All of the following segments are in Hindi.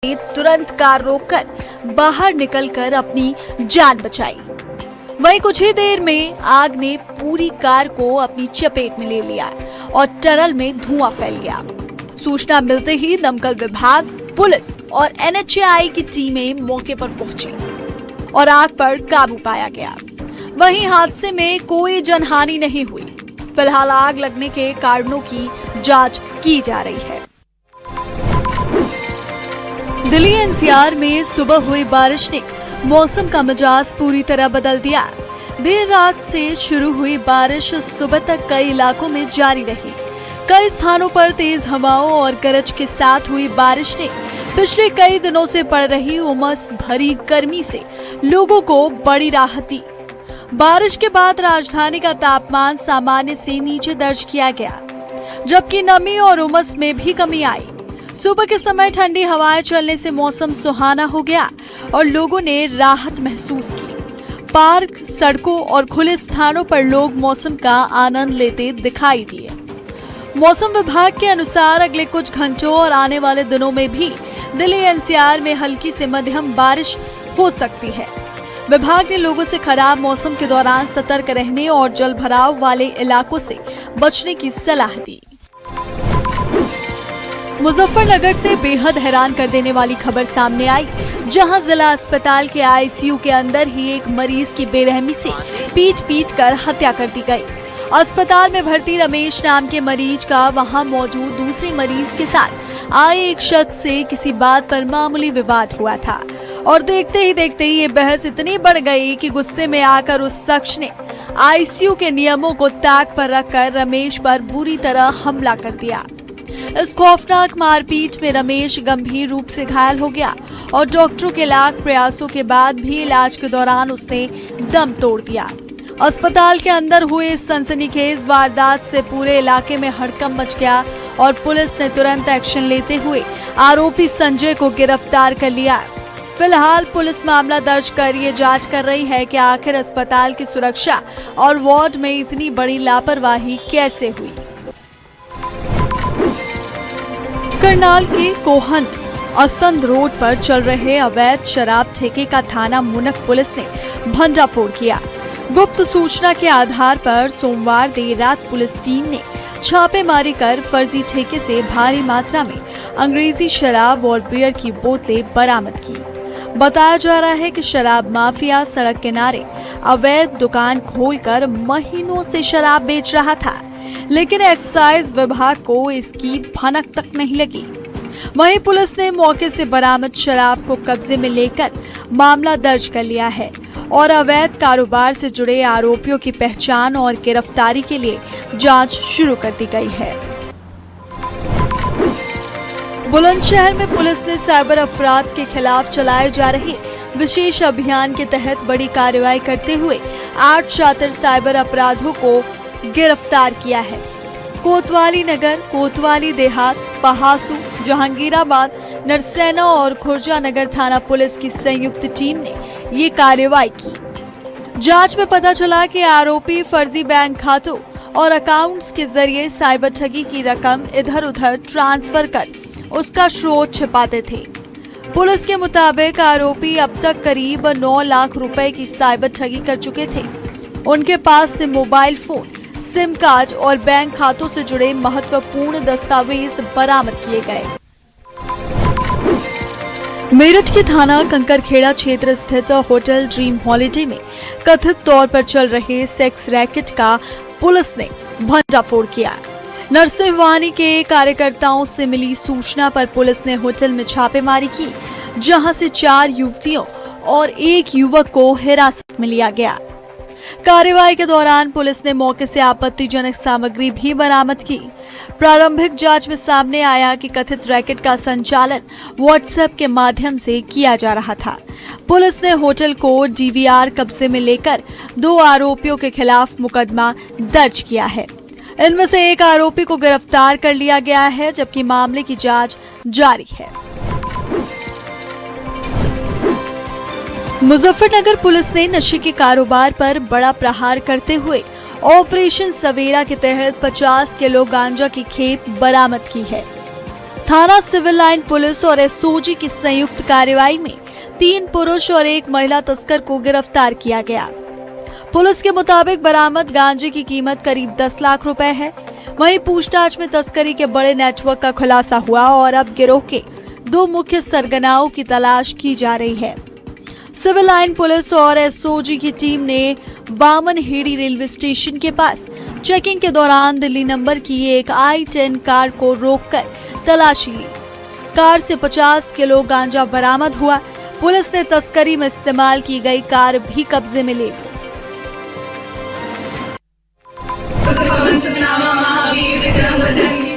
ने तुरंत कार रोककर बाहर निकलकर अपनी जान बचाई। वहीं कुछ ही देर में आग ने पूरी कार को अपनी चपेट में ले लिया और टनल में धुआं फैल गया। सूचना मिलते ही दमकल विभाग, पुलिस और एनएचएआई की टीमें मौके पर पहुंची और आग पर काबू पाया गया। वहीं हादसे में कोई जनहानि नहीं हुई। फिलहाल आग लगने के कारणों की जांच की जा रही है। दिल्ली एनसीआर में सुबह हुई बारिश ने मौसम का मिजाज पूरी तरह बदल दिया। देर रात से शुरू हुई बारिश सुबह तक कई इलाकों में जारी रही। कई स्थानों पर तेज हवाओं और गरज के साथ हुई बारिश ने पिछले कई दिनों से पड़ रही उमस भरी गर्मी से लोगों को बड़ी राहत दी। बारिश के बाद राजधानी का तापमान सामान्य से नीचे दर्ज किया गया, जबकि नमी और उमस में भी कमी आई। सुबह के समय ठंडी हवाएं चलने से मौसम सुहाना हो गया और लोगों ने राहत महसूस की। पार्क, सड़कों और खुले स्थानों पर लोग मौसम का आनंद लेते दिखाई दिए। मौसम विभाग के अनुसार अगले कुछ घंटों और आने वाले दिनों में भी दिल्ली एनसीआर में हल्की से मध्यम बारिश हो सकती है। विभाग ने लोगों से खराब मौसम के दौरान सतर्क रहने और जल भराव वाले इलाकों से बचने की सलाह दी। मुजफ्फरनगर से बेहद हैरान कर देने वाली खबर सामने आई, जहां जिला अस्पताल के आईसीयू के अंदर ही एक मरीज की बेरहमी से पीट कर हत्या कर दी गई। अस्पताल में भर्ती रमेश नाम के मरीज का वहां मौजूद दूसरे मरीज के साथ आए एक शख्स से किसी बात पर मामूली विवाद हुआ था और देखते ही ये बहस इतनी बढ़ गई कि गुस्से में आकर उस शख्स ने आईसीयू के नियमों को ताक पर रखकर रमेश पर बुरी तरह हमला कर दिया। इस खौफनाक मारपीट में रमेश गंभीर रूप से घायल हो गया और डॉक्टरों के लाख प्रयासों के बाद भी इलाज के दौरान उसने दम तोड़ दिया। अस्पताल के अंदर हुए इस सनसनीखेज वारदात से पूरे इलाके में हड़कंप मच गया और पुलिस ने तुरंत एक्शन लेते हुए आरोपी संजय को गिरफ्तार कर लिया। फिलहाल पुलिस मामला दर्ज कर ये जांच कर रही है कि आखिर अस्पताल की सुरक्षा और वार्ड में इतनी बड़ी लापरवाही कैसे हुई। करनाल के कोहंट असंध रोड पर चल रहे अवैध शराब ठेके का थाना मुनक पुलिस ने भंडाफोड़ किया। गुप्त सूचना के आधार पर सोमवार देर रात पुलिस टीम ने छापेमारी कर फर्जी ठेके से भारी मात्रा में अंग्रेजी शराब और बियर की बोतलें बरामद की। बताया जा रहा है कि शराब माफिया सड़क किनारे अवैध दुकान खोलकर महीनों से शराब बेच रहा था, लेकिन एक्साइज विभाग को इसकी भनक तक नहीं लगी। वहीं पुलिस ने मौके से बरामद शराब को कब्जे में लेकर मामला दर्ज कर लिया है और अवैध कारोबार से जुड़े आरोपियों की पहचान और गिरफ्तारी के लिए जांच शुरू कर दी गई है। बुलंदशहर में पुलिस ने साइबर अपराध के खिलाफ चलाए जा रहे विशेष अभियान के तहत बड़ी कार्रवाई करते हुए 8 शातिर साइबर अपराधियों को गिरफ्तार किया है। कोतवाली नगर, कोतवाली देहात, पहासू, जहांगीराबाद, नरसैना और खुर्जा नगर थाना पुलिस की संयुक्त टीम ने ये कार्रवाई की। जांच में पता चला कि आरोपी फर्जी बैंक खातों और अकाउंट्स के जरिए साइबर ठगी की रकम इधर उधर ट्रांसफर कर उसका स्रोत छिपाते थे। पुलिस के मुताबिक आरोपी अब तक करीब 9 लाख रुपए की साइबर ठगी कर चुके थे। उनके पास से मोबाइल फोन, सिम कार्ड और बैंक खातों से जुड़े महत्वपूर्ण दस्तावेज बरामद किए गए। मेरठ के थाना कंकरखेड़ा क्षेत्र स्थित होटल ड्रीम हॉलिडे में कथित तौर पर चल रहे सेक्स रैकेट का पुलिस ने भंडाफोड़ किया। नरसिंह वाहिनी के कार्यकर्ताओं से मिली सूचना पर पुलिस ने होटल में छापेमारी की, जहां से 4 युवतियों और 1 युवक को हिरासत में लिया गया। कार्रवाई के दौरान पुलिस ने मौके से आपत्तिजनक सामग्री भी बरामद की। प्रारंभिक जांच में सामने आया कि कथित रैकेट का संचालन व्हाट्सएप के माध्यम से किया जा रहा था। पुलिस ने होटल को डीवीआर कब्जे में लेकर 2 आरोपियों के खिलाफ मुकदमा दर्ज किया है। इनमें से एक आरोपी को गिरफ्तार कर लिया गया है, जबकि मामले की जांच जारी है। मुजफ्फरनगर पुलिस ने नशे के कारोबार पर बड़ा प्रहार करते हुए ऑपरेशन सवेरा के तहत 50 किलो गांजा की खेप बरामद की है। थाना सिविल लाइन पुलिस और एसओजी की संयुक्त कार्रवाई में 3 पुरुष और 1 महिला तस्कर को गिरफ्तार किया गया। पुलिस के मुताबिक बरामद गांजे की कीमत करीब 10 लाख रुपए है। वहीं पूछताछ में तस्करी के बड़े नेटवर्क का खुलासा हुआ और अब गिरोह के 2 मुख्य सरगनाओं की तलाश की जा रही है। सिविल लाइन पुलिस और एसओजी की टीम ने बामनहेड़ी रेलवे स्टेशन के पास चेकिंग के दौरान दिल्ली नंबर की एक I-10 कार को रोककर तलाशी ली। कार से 50 किलो गांजा बरामद हुआ। पुलिस ने तस्करी में इस्तेमाल की गई कार भी कब्जे में ले ली।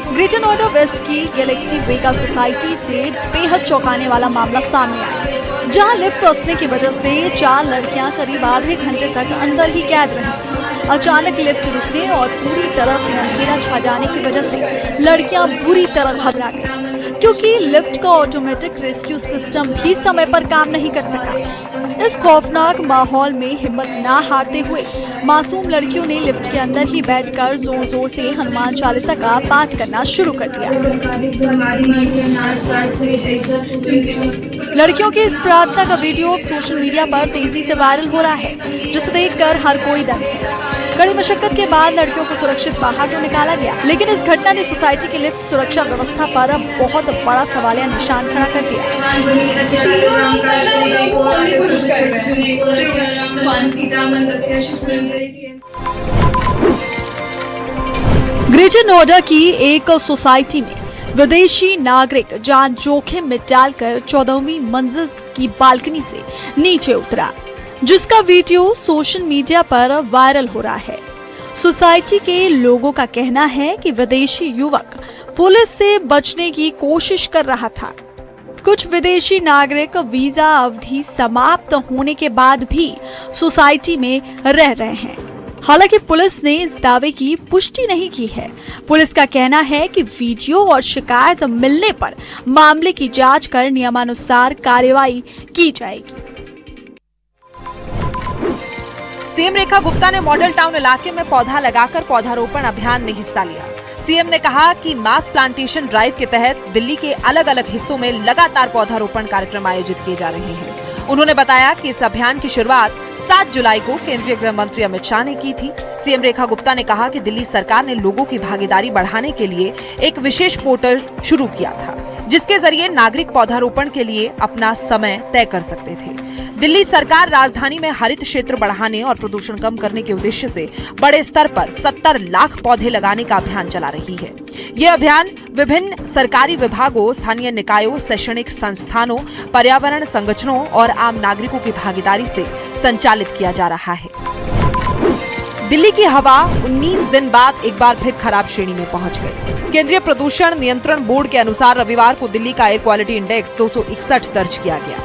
ग्रेटर नोएडा वेस्ट की गैलेक्सी वेगा सोसाइटी से बेहद चौंकाने वाला मामला सामने आया, जहां लिफ्ट फंसने की वजह से 4 लड़कियां करीब आधे घंटे तक अंदर ही कैद रहीं। अचानक लिफ्ट रुकने और पूरी तरह से अंधेरा छा जाने की वजह से लड़कियां बुरी तरह घबरा गईं, क्योंकि लिफ्ट का ऑटोमेटिक रेस्क्यू सिस्टम भी समय पर काम नहीं कर सका। इस खौफनाक माहौल में हिम्मत ना हारते हुए मासूम लड़कियों ने लिफ्ट के अंदर ही बैठकर जोर जोर से हनुमान चालीसा का पाठ करना शुरू कर दिया। लड़कियों की इस प्रार्थना का वीडियो सोशल मीडिया पर तेजी से वायरल हो रहा है, जिसे देखकर हर कोई दंग है। कड़ी मशक्कत के बाद लड़कियों को सुरक्षित बाहर तो निकाला गया, लेकिन इस घटना ने सोसाइटी की लिफ्ट सुरक्षा व्यवस्था पर अब बहुत बड़ा सवालिया निशान खड़ा कर दिया। ग्रेटर नोएडा की एक सोसाइटी में विदेशी नागरिक जान जोखिम में डालकर 14वीं मंजिल की बालकनी से नीचे उतरा, जिसका वीडियो सोशल मीडिया पर वायरल हो रहा है। सोसाइटी के लोगों का कहना है कि विदेशी युवक पुलिस से बचने की कोशिश कर रहा था। कुछ विदेशी नागरिक वीजा अवधि समाप्त होने के बाद भी सोसाइटी में रह रहे हैं। हालांकि पुलिस ने इस दावे की पुष्टि नहीं की है। पुलिस का कहना है कि वीडियो और शिकायत मिलने पर मामले की जांच कर नियमानुसार कार्रवाई की जाएगी। सीएम रेखा गुप्ता ने मॉडल टाउन इलाके में पौधा लगाकर पौधारोपण अभियान में हिस्सा लिया। सीएम ने कहा कि मास प्लांटेशन ड्राइव के तहत दिल्ली के अलग अलग हिस्सों में लगातार पौधारोपण कार्यक्रम आयोजित किए जा रहे हैं। उन्होंने बताया कि इस अभियान की शुरुआत 7 जुलाई को केंद्रीय गृह मंत्री अमित शाह ने की थी। सीएम रेखा गुप्ता ने कहा कि दिल्ली सरकार ने लोगों की भागीदारी बढ़ाने के लिए एक विशेष पोर्टल शुरू किया था, जिसके जरिए नागरिक पौधारोपण के लिए अपना समय तय कर सकते थे। दिल्ली सरकार राजधानी में हरित क्षेत्र बढ़ाने और प्रदूषण कम करने के उद्देश्य से बड़े स्तर पर 70 लाख पौधे लगाने का अभियान चला रही है। ये अभियान विभिन्न सरकारी विभागों, स्थानीय निकायों, शैक्षणिक संस्थानों, पर्यावरण संगठनों और आम नागरिकों की भागीदारी से संचालित किया जा रहा है। दिल्ली की हवा 19 दिन बाद एक बार फिर खराब श्रेणी में पहुंच गई। केंद्रीय प्रदूषण नियंत्रण बोर्ड के अनुसार रविवार को दिल्ली का एयर क्वालिटी इंडेक्स 261 दर्ज किया गया।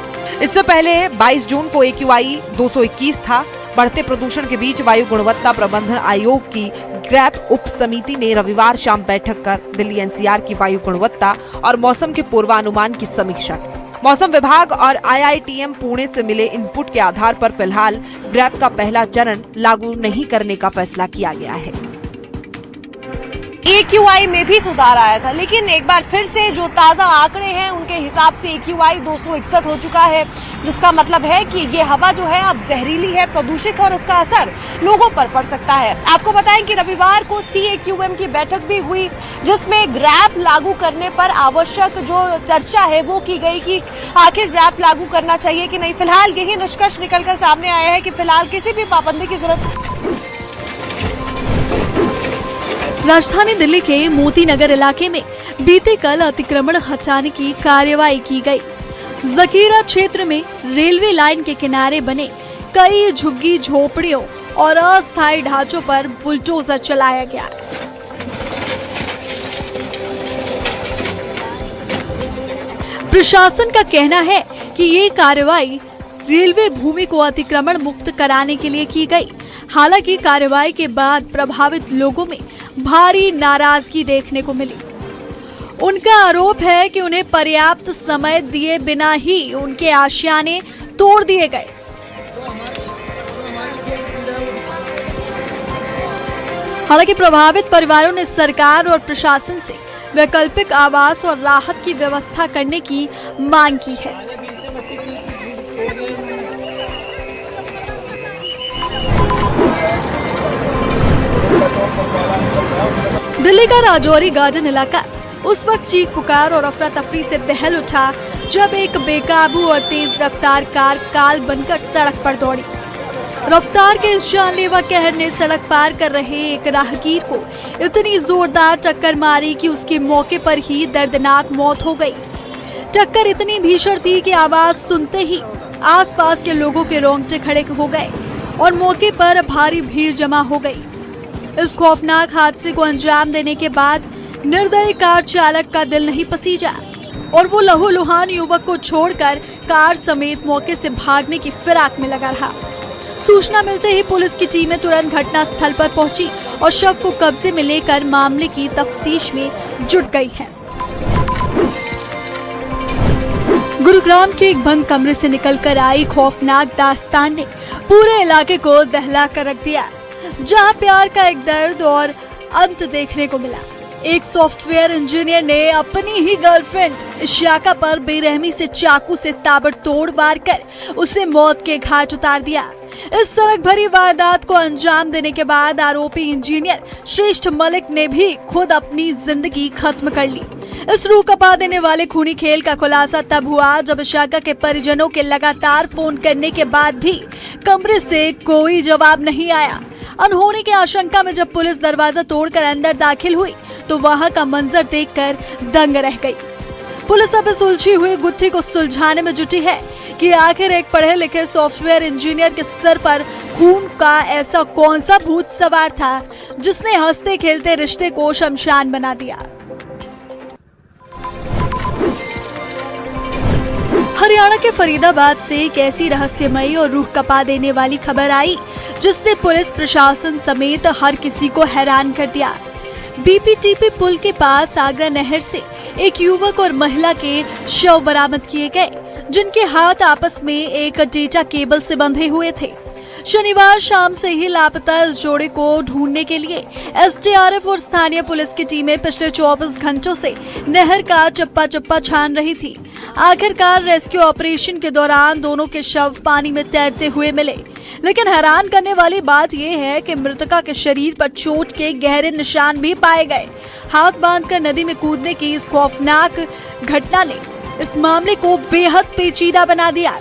इससे पहले 22 जून को AQI 221 था। बढ़ते प्रदूषण के बीच वायु गुणवत्ता प्रबंधन आयोग की ग्रैप उप समिति ने रविवार शाम बैठक कर दिल्ली NCR की वायु गुणवत्ता और मौसम के पूर्वानुमान की समीक्षा की। मौसम विभाग और IITM पुणे से मिले इनपुट के आधार पर फिलहाल ग्रैप का पहला चरण लागू नहीं करने का फैसला किया गया है। AQI में भी सुधार आया था, लेकिन एक बार फिर से जो ताजा आंकड़े हैं उनके हिसाब से AQI 261 हो चुका है, जिसका मतलब है कि ये हवा जो है अब जहरीली है, प्रदूषित, और इसका असर लोगों पर पड़ सकता है। आपको बताएं कि रविवार को CAQM की बैठक भी हुई, जिसमें ग्रैप लागू करने पर आवश्यक जो चर्चा है वो की गई कि आखिर ग्रैप लागू करना चाहिए कि नहीं। फिलहाल यही निष्कर्ष निकलकर सामने आया है कि फिलहाल किसी भी पाबंदी की जरूरत। राजधानी दिल्ली के मोती नगर इलाके में बीते कल अतिक्रमण हटाने की कार्रवाई की गई। जकीरा क्षेत्र में रेलवे लाइन के किनारे बने कई झुग्गी झोपड़ियों और अस्थायी ढांचों पर बुलडोजर चलाया गया। प्रशासन का कहना है कि ये कार्रवाई रेलवे भूमि को अतिक्रमण मुक्त कराने के लिए की गई। हालांकि कार्रवाई के बाद प्रभावित लोगों में भारी नाराजगी देखने को मिली। उनका आरोप है कि उन्हें पर्याप्त समय दिए बिना ही उनके आशियाने तोड़ दिए गए। हालांकि प्रभावित परिवारों ने सरकार और प्रशासन से वैकल्पिक आवास और राहत की व्यवस्था करने की मांग की है। दिल्ली का राजौरी गार्डन इलाका उस वक्त चीख पुकार और अफरा तफरी से दहल उठा जब एक बेकाबू और तेज रफ्तार कार काल बनकर सड़क पर दौड़ी। रफ्तार के इस जानलेवा कहर ने सड़क पार कर रहे एक राहगीर को इतनी जोरदार टक्कर मारी कि उसकी मौके पर ही दर्दनाक मौत हो गई। टक्कर इतनी भीषण थी कि आवाज सुनते ही आसपास के लोगों के रोंगटे खड़े हो गए और मौके पर भारी भीड़ जमा हो गई। इस खौफनाक हादसे को अंजाम देने के बाद निर्दयी कार चालक का दिल नहीं पसीजा और वो लहूलुहान युवक को छोड़कर कार समेत मौके से भागने की फिराक में लगा रहा। सूचना मिलते ही पुलिस की टीमें तुरंत घटना स्थल पर पहुंची और शव को कब्जे में लेकर मामले की तफ्तीश में जुट गई है। गुरुग्राम के एक बंद कमरे से निकलकर आई खौफनाक दास्तान ने पूरे इलाके को दहला कर रख दिया, जहां प्यार का एक दर्द और अंत देखने को मिला। एक सॉफ्टवेयर इंजीनियर ने अपनी ही गर्लफ्रेंड इशिका पर बेरहमी से चाकू से ताबड़तोड़ वार कर उसे मौत के घाट उतार दिया। इस सड़क भरी वारदात को अंजाम देने के बाद आरोपी इंजीनियर श्रेष्ठ मलिक ने भी खुद अपनी जिंदगी खत्म कर ली। इस रूह कपा देने वाले खूनी खेल का खुलासा तब हुआ जब इशिका के परिजनों के लगातार फोन करने के बाद भी कमरे से कोई जवाब नहीं आया। अनहोनी की आशंका में जब पुलिस दरवाजा तोड़कर अंदर दाखिल हुई तो वहां का मंजर देखकर दंग रह गई। पुलिस अब इस उलझी हुई गुत्थी को सुलझाने में जुटी है कि आखिर एक पढ़े लिखे सॉफ्टवेयर इंजीनियर के सर पर खून का ऐसा कौन सा भूत सवार था जिसने हंसते खेलते रिश्ते को शमशान बना दिया। हरियाणा के फरीदाबाद से एक ऐसी रहस्यमयी और रूह कपा देने वाली खबर आई जिसने पुलिस प्रशासन समेत हर किसी को हैरान कर दिया। बीपीटीपी पुल के पास आगरा नहर से एक युवक और महिला के शव बरामद किए गए, जिनके हाथ आपस में एक डेटा केबल से बंधे हुए थे। शनिवार शाम से ही लापता इस जोड़े को ढूंढने के लिए एसडीआरएफ और स्थानीय पुलिस की टीमें पिछले 24 घंटों से नहर का चप्पा चप्पा छान रही थी। आखिरकार रेस्क्यू ऑपरेशन के दौरान दोनों के शव पानी में तैरते हुए मिले, लेकिन हैरान करने वाली बात यह है कि मृतका के शरीर पर चोट के गहरे निशान भी पाए गए। हाथ बांधकर नदी में कूदने की इस खौफनाक घटना ने इस मामले को बेहद पेचीदा बना दिया,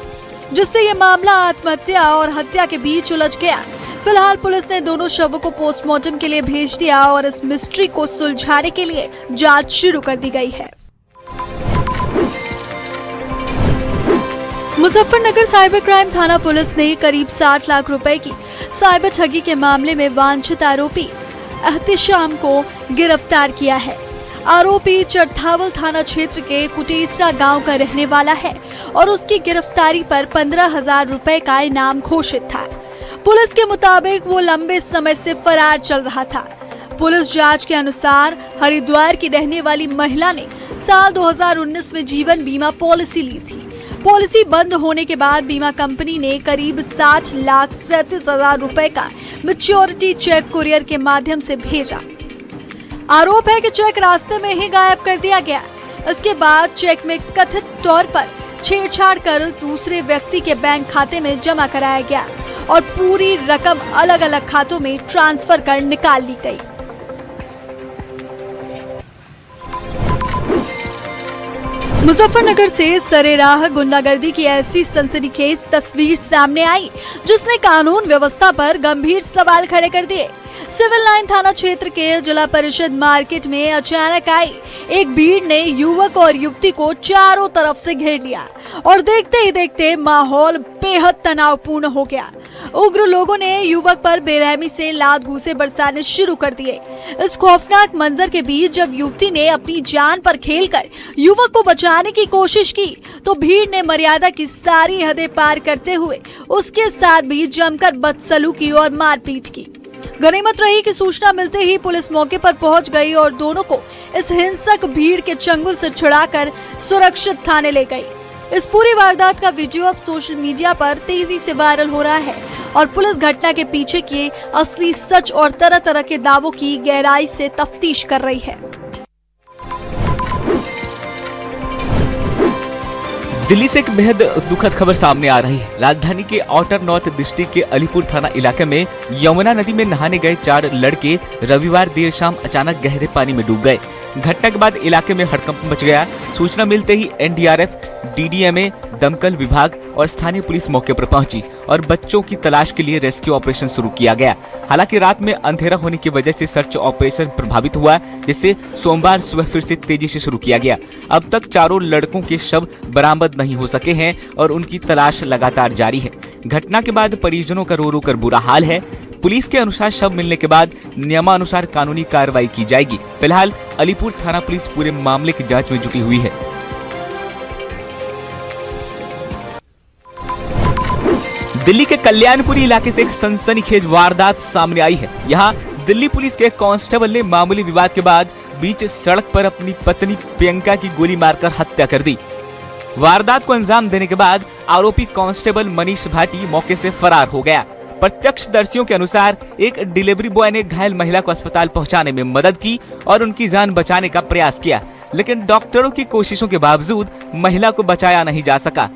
जिससे ये मामला आत्महत्या और हत्या के बीच उलझ गया। फिलहाल पुलिस ने दोनों शवों को पोस्टमार्टम के लिए भेज दिया और इस मिस्ट्री को सुलझाने के लिए जांच शुरू कर दी गई है। मुजफ्फरनगर साइबर क्राइम थाना पुलिस ने करीब 60 लाख रुपए की साइबर ठगी के मामले में वांछित आरोपी एहतिशाम को गिरफ्तार किया है। आरोपी चरथावल थाना क्षेत्र के कुटेसरा गांव का रहने वाला है और उसकी गिरफ्तारी पर 15,000 रुपए का इनाम घोषित था। पुलिस के मुताबिक वो लंबे समय से फरार चल रहा था। पुलिस जांच के अनुसार हरिद्वार की रहने वाली महिला ने साल 2019 में जीवन बीमा पॉलिसी ली थी। पॉलिसी बंद होने के बाद बीमा कंपनी ने करीब 60,37,000 रुपए का मैच्योरिटी चेक कुरियर के माध्यम से भेजा। आरोप है कि चेक रास्ते में ही गायब कर दिया गया। इसके बाद चेक में कथित तौर पर छेड़छाड़ कर दूसरे व्यक्ति के बैंक खाते में जमा कराया गया और पूरी रकम अलग अलग खातों में ट्रांसफर कर निकाल ली गई। मुजफ्फरनगर से सरेराह गुंडागर्दी की ऐसी सनसनीखेज तस्वीर सामने आई जिसने कानून व्यवस्था पर गंभीर सवाल खड़े कर दिए। सिविल लाइन थाना क्षेत्र के जिला परिषद मार्केट में अचानक आई एक भीड़ ने युवक और युवती को चारों तरफ से घेर लिया और देखते ही देखते माहौल बेहद तनावपूर्ण हो गया। उग्र लोगों ने युवक पर बेरहमी से लात घूंसे बरसाने शुरू कर दिए। इस खौफनाक मंजर के बीच जब युवती ने अपनी जान पर खेलकर युवक को बचाने की कोशिश की तो भीड़ ने मर्यादा की सारी हदें पार करते हुए उसके साथ भी जमकर बदसलूकी और मारपीट की। गनीमत रही कि सूचना मिलते ही पुलिस मौके पर पहुंच गई और दोनों को इस हिंसक भीड़ के चंगुल से छुड़ाकर सुरक्षित थाने ले गई। इस पूरी वारदात का वीडियो अब सोशल मीडिया पर तेजी से वायरल हो रहा है और पुलिस घटना के पीछे के असली सच और तरह तरह के दावों की गहराई से तफ्तीश कर रही है। दिल्ली से एक बेहद दुखद खबर सामने आ रही है। राजधानी के आउटर नॉर्थ डिस्ट्रिक्ट के अलीपुर थाना इलाके में यमुना नदी में नहाने गए 4 लड़के रविवार देर शाम अचानक गहरे पानी में डूब गए। घटना के बाद इलाके में हड़कंप मच गया। सूचना मिलते ही एनडीआरएफ, डीडीएमए, दमकल विभाग और स्थानीय पुलिस मौके पर पहुंची और बच्चों की तलाश के लिए रेस्क्यू ऑपरेशन शुरू किया गया। हालांकि रात में अंधेरा होने की वजह से सर्च ऑपरेशन प्रभावित हुआ, जिससे सोमवार सुबह फिर से तेजी से शुरू किया गया। अब तक 4 लड़कों के शव बरामद नहीं हो सके हैं और उनकी तलाश लगातार जारी है। घटना के बाद परिजनों का रो रो कर बुरा हाल है। पुलिस के अनुसार शव मिलने के बाद नियमानुसार कानूनी कार्रवाई की जाएगी। फिलहाल अलीपुर थाना पुलिस पूरे मामले की जांच में जुटी हुई है। दिल्ली के कल्याणपुरी इलाके से एक सनसनीखेज वारदात सामने आई है। यहाँ दिल्ली पुलिस के कांस्टेबल ने मामूली विवाद के बाद बीच सड़क पर अपनी पत्नी प्रियंका की गोली मारकर हत्या कर दी। वारदात को अंजाम देने के बाद आरोपी कांस्टेबल मनीष भाटी मौके से फरार हो गया। प्रत्यक्षदर्शियों के अनुसार एक डिलीवरी बॉय ने घायल महिला को अस्पताल पहुंचाने में मदद की और उनकी जान बचाने का प्रयास किया, लेकिन डॉक्टरों की कोशिशों के बावजूद महिला को बचाया नहीं जा सका।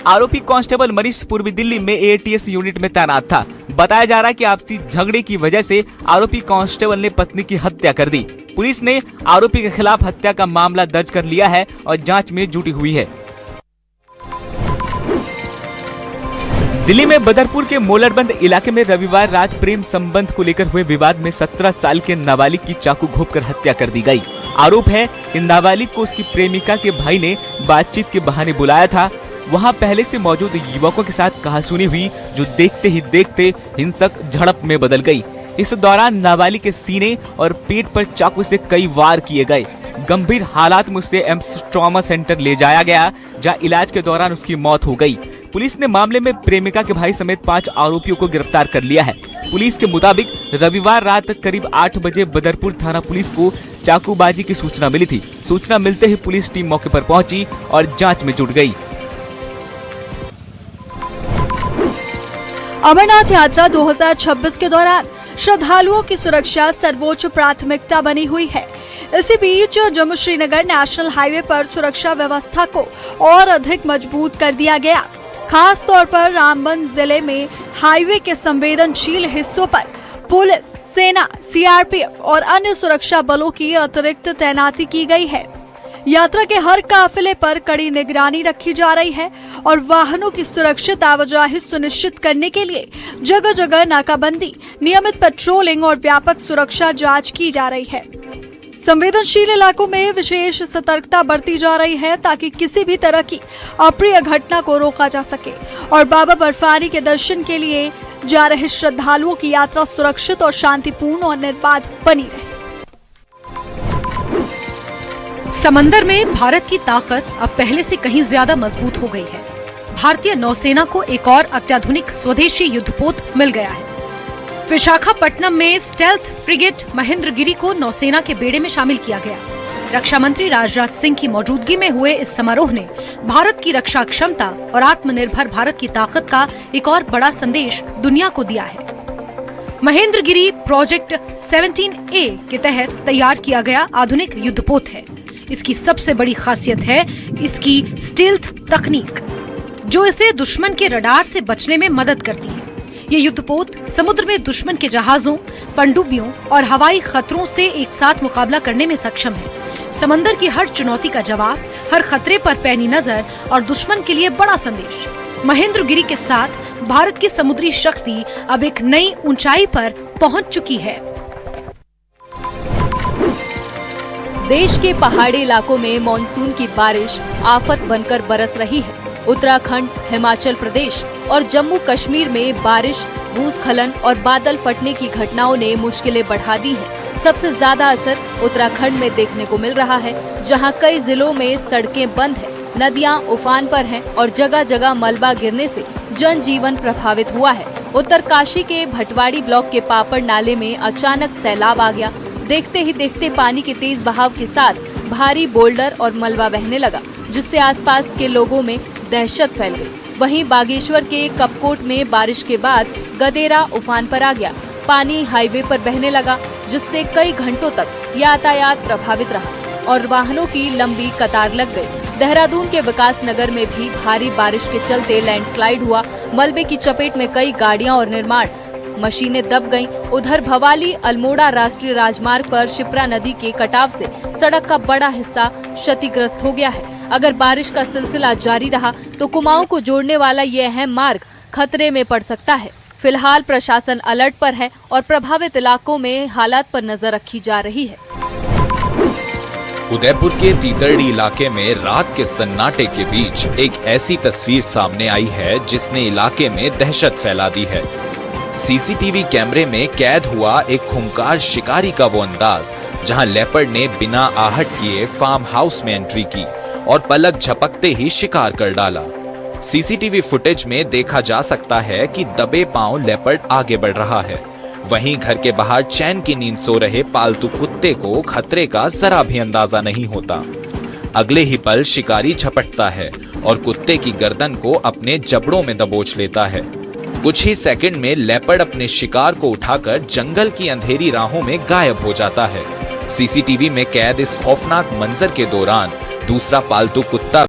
आरोपी कांस्टेबल मनीष पूर्वी दिल्ली में एटीएस यूनिट में तैनात था। बताया जा रहा है कि आपसी झगड़े की वजह से आरोपी कांस्टेबल ने पत्नी की हत्या कर दी। पुलिस ने आरोपी के खिलाफ हत्या का मामला दर्ज कर लिया है और जांच में जुटी हुई है। दिल्ली में बदरपुर के मोलरबंद इलाके में रविवार रात प्रेम संबंध को लेकर हुए विवाद में 17 साल के नाबालिग की चाकू घोंपकर हत्या कर दी गई। आरोप है कि नाबालिग को उसकी प्रेमिका के भाई ने बातचीत के बहाने बुलाया था। वहां पहले से मौजूद युवकों के साथ कहासुनी हुई, जो देखते ही देखते हिंसक झड़प में बदल गई। इस दौरान नाबालिग के सीने और पेट पर चाकू से कई वार किए गए। गंभीर हालात में उसे एम्स ट्रॉमा सेंटर ले जाया गया, जहां इलाज के दौरान उसकी मौत हो गई। पुलिस ने मामले में प्रेमिका के भाई समेत 5 आरोपियों को गिरफ्तार कर लिया है। पुलिस के मुताबिक रविवार रात करीब 8 बजे बदरपुर थाना पुलिस को चाकूबाजी की सूचना मिली थी। सूचना मिलते ही पुलिस टीम मौके पर पहुंची और जांच में जुट गई। अमरनाथ यात्रा 2026 के दौरान श्रद्धालुओं की सुरक्षा सर्वोच्च प्राथमिकता बनी हुई है। इसी बीच जम्मू श्रीनगर नेशनल हाईवे पर सुरक्षा व्यवस्था को और अधिक मजबूत कर दिया गया। खास तौर पर रामबन जिले में हाईवे के संवेदनशील हिस्सों पर पुलिस, सेना, सीआरपीएफ और अन्य सुरक्षा बलों की अतिरिक्त तैनाती की गई है। यात्रा के हर काफिले पर कड़ी निगरानी रखी जा रही है और वाहनों की सुरक्षित आवाजाही सुनिश्चित करने के लिए जगह जगह नाकाबंदी, नियमित पेट्रोलिंग और व्यापक सुरक्षा जांच की जा रही है। संवेदनशील इलाकों में विशेष सतर्कता बरती जा रही है ताकि किसी भी तरह की अप्रिय घटना को रोका जा सके और बाबा बर्फानी के दर्शन के लिए जा रहे श्रद्धालुओं की यात्रा सुरक्षित और शांतिपूर्ण और निर्बाध बनी रहे। समंदर में भारत की ताकत अब पहले से कहीं ज्यादा मजबूत हो गई है। भारतीय नौसेना को एक और अत्याधुनिक स्वदेशी युद्धपोत मिल गया है। विशाखापट्टनम में स्टेल्थ फ्रिगेट महेंद्रगिरी को नौसेना के बेड़े में शामिल किया गया। रक्षा मंत्री राजनाथ सिंह की मौजूदगी में हुए इस समारोह ने भारत की रक्षा क्षमता और आत्मनिर्भर भारत की ताकत का एक और बड़ा संदेश दुनिया को दिया है। महेंद्रगिरी प्रोजेक्ट 17A के तहत तैयार किया गया आधुनिक युद्धपोत है। इसकी सबसे बड़ी खासियत है इसकी स्टील्थ तकनीक, जो इसे दुश्मन के रडार से बचने में मदद करती है। ये युद्धपोत समुद्र में दुश्मन के जहाजों, पनडुब्बियों और हवाई खतरों से एक साथ मुकाबला करने में सक्षम है। समंदर की हर चुनौती का जवाब, हर खतरे पर पैनी नजर और दुश्मन के लिए बड़ा संदेश। महेंद्रगिरी के साथ भारत की समुद्री शक्ति अब एक नई ऊंचाई पर पहुंच चुकी है। देश के पहाड़ी इलाकों में मॉनसून की बारिश आफत बनकर बरस रही है। उत्तराखंड, हिमाचल प्रदेश और जम्मू कश्मीर में बारिश, भूस्खलन और बादल फटने की घटनाओं ने मुश्किलें बढ़ा दी हैं। सबसे ज्यादा असर उत्तराखंड में देखने को मिल रहा है, जहां कई जिलों में सड़कें बंद हैं, नदियां उफान पर हैं और जगह जगह मलबा गिरने से जनजीवन प्रभावित हुआ है। उत्तरकाशी के भटवाड़ी ब्लॉक के पापड़ नाले में अचानक सैलाब आ गया। देखते ही देखते पानी के तेज बहाव के साथ भारी बोल्डर और मलबा बहने लगा, जिससे आसपास के लोगों में दहशत फैल गई। वहीं बागेश्वर के कपकोट में बारिश के बाद गदेरा उफान पर आ गया। पानी हाईवे पर बहने लगा, जिससे कई घंटों तक यातायात प्रभावित रहा और वाहनों की लंबी कतार लग गई। देहरादून के विकास नगर में भी भारी बारिश के चलते लैंडस्लाइड हुआ। मलबे की चपेट में कई गाड़ियां और निर्माण मशीनें दब गईं। उधर भवाली अल्मोड़ा राष्ट्रीय राजमार्ग पर शिप्रा नदी के कटाव से सड़क का बड़ा हिस्सा क्षतिग्रस्त हो गया है। अगर बारिश का सिलसिला जारी रहा तो कुमाऊं को जोड़ने वाला यह अहम मार्ग खतरे में पड़ सकता है। फिलहाल प्रशासन अलर्ट पर है और प्रभावित इलाकों में हालात पर नजर रखी जा रही है। उदयपुर के तीतरड़ी इलाके में रात के सन्नाटे के बीच एक ऐसी तस्वीर सामने आई है जिसने इलाके में दहशत फैला दी है। सीसीटीवी कैमरे में कैद हुआ एक खूंखार शिकारी का वो अंदाज, जहां लेपर्ड ने बिना आहट किए फार्म हाउस में एंट्री की और पलक झपकते ही शिकार कर डाला। सीसीटीवी फुटेज में देखा जा सकता है कि दबे पांव लेपर्ड आगे बढ़ रहा है। वहीं घर के बाहर चैन की नींद सो रहे पालतू कुत्ते को खतरे का जरा भी अंदाजा नहीं होता। अगले ही पल शिकारी झपटता है और कुत्ते की गर्दन को अपने जबड़ों में दबोच लेता है। कुछ ही सेकंड में लेपर्ड अपने शिकार को उठाकर जंगल की अंधेरी राहों में गायब हो जाता है। सीसीटीवी में कैद इस खौफनाक मंजर के दौरान दूसरा पालतू कुत्ता